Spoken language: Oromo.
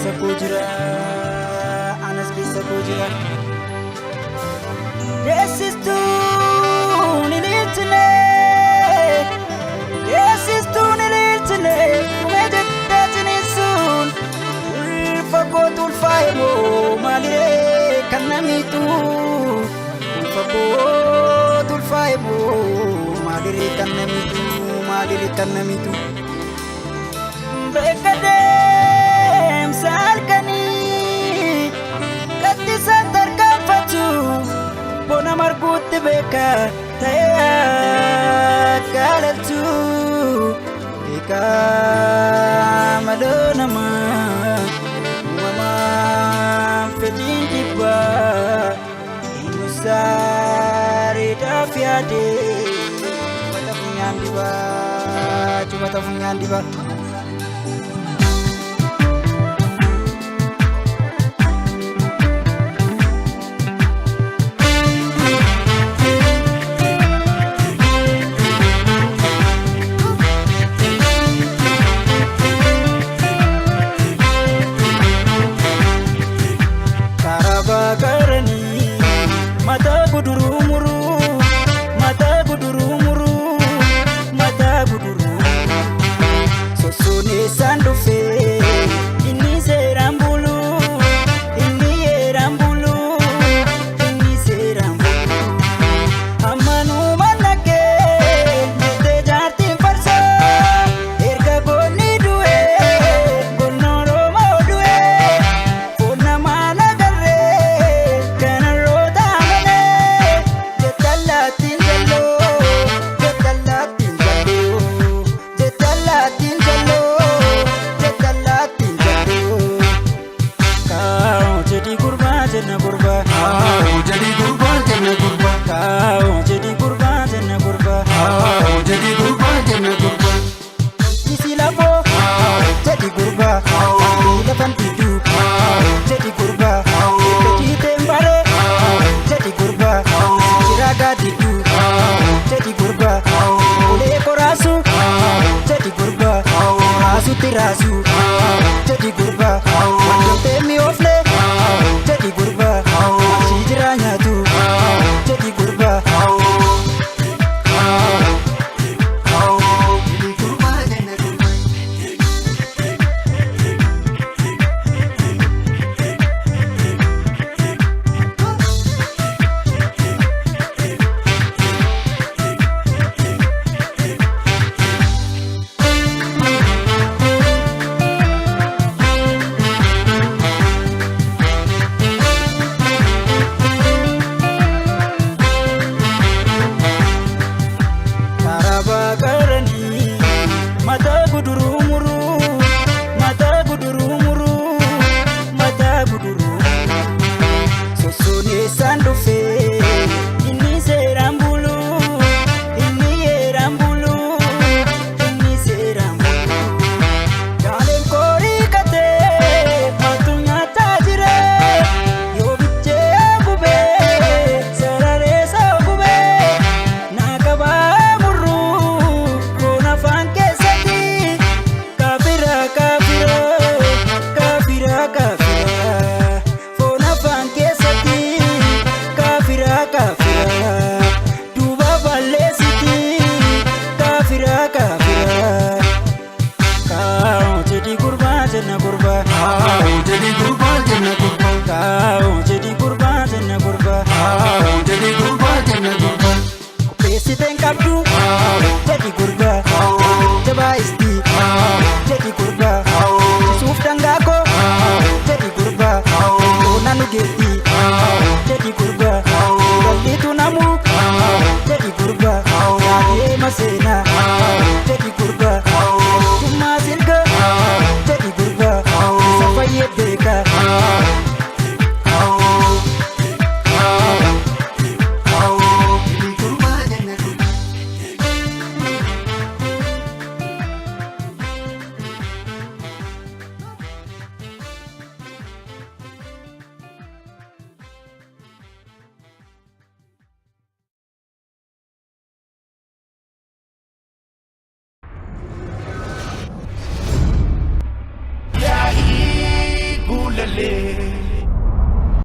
keessa koo jira, anas keessa koo jira. Deessistuun ililchine, deessistuun ililchine, dhumee jettee ciniinsuun ulfa kootu ulfaa'e moo maaliree kan namitu? Ulfa kootu ulfaa'e moo maaliree kan namitu? Maaliree kan namitu? Beeka deemsa halkanii gaddisaan tarkaanfatu bona marguutti beeka ta'ee akka laaltu beeka maloo namaa uumamaan fedhiin jibbaa eenyu saareedhaaf yaadee cubata funyaan dibaa, cubata funyaan dibaa. Mata guduru muru, mata guduru muru, mata guduru. Sosone sandufe, ini serambulu, ini erambulu, ini serambulu. Amanu manake, nete jati farsa, erga goni duwe, gonoro mau duwe, ona mana garre, kana rota. Jenna gurba, jadi gurba, jenna gurba. jadi gurba, jenna gurba. Jadi gurba, jenna gurba. Isi lafo, jadi gurba. Lepan tidur, jadi gurba. Jadi tembare, jadi gurba. Kiraga tidur, jadi gurba. Boleh korasu, jadi gurba. Rasu tirasu, jadi gurba. Wanjung temi ofle. Jadi gurba, si jiranya tu. Jadi gurba, Jadi gurba, jenna gurba. mata guduru muru, mata guduru muru, mata guduru. Sosone sandufe, ini serambulu, ini erambulu, ini serambulu. Kalen kori kate, matunya tajire, yo biche bube, sarare sabube, nakaba muru, kona fanke. Jadi gurba, jenna gurba. Jadi gurba, jenna gurba. Jadi gurba, jenna gurba. Jadi gurba, jenna gurba. Pesi tengkapdu, jadi gurba. Coba isti, jadi gurba. Suf tanggako, jadi gurba. Nanu geti, jadi gurba. Gali tu namuk, jadi gurba. Ye masena, jadi gurba. Cuma silga, jadi gurba. Sampai ye beka. malee.